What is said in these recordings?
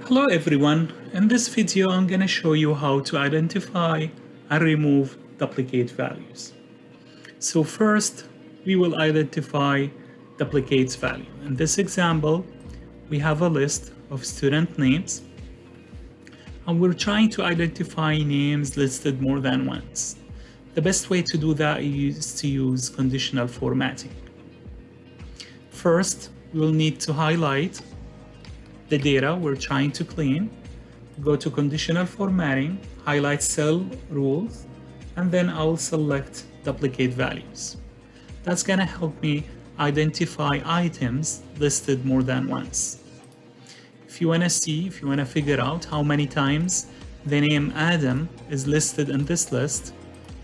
Hello everyone, in this video I'm going to show you how to identify and remove duplicate values. So first we will identify duplicates value. In this example we have a list of student names and we're trying to identify names listed more than once. The best way to do that is to use conditional formatting. First we will need to highlight the data we're trying to clean, go to conditional formatting, highlight cell rules, and then I'll select duplicate values. That's gonna help me identify items listed more than once. If you wanna figure out how many times the name Adam is listed in this list,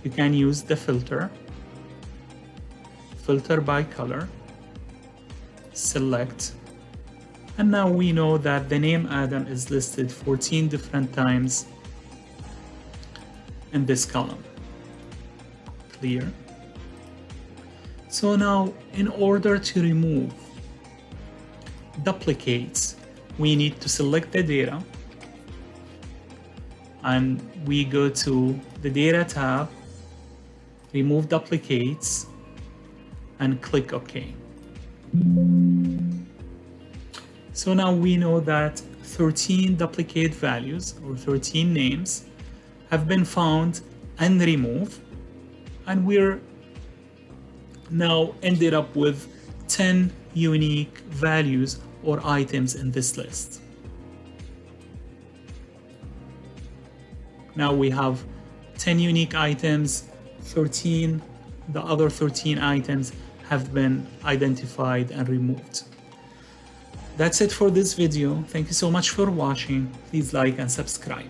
you can use the filter by color, select, and now we know that the name Adam is listed 14 different times in this column. Clear? So now, in order to remove duplicates, we need to select the data and we go to the Data tab, remove duplicates, and click OK. So now we know that 13 duplicate values or 13 names have been found and removed, and we're now ended up with 10 unique values or items in this list. Now we have 10 unique items, the other 13 items have been identified and removed. That's it for this video. Thank you so much for watching. Please like and subscribe.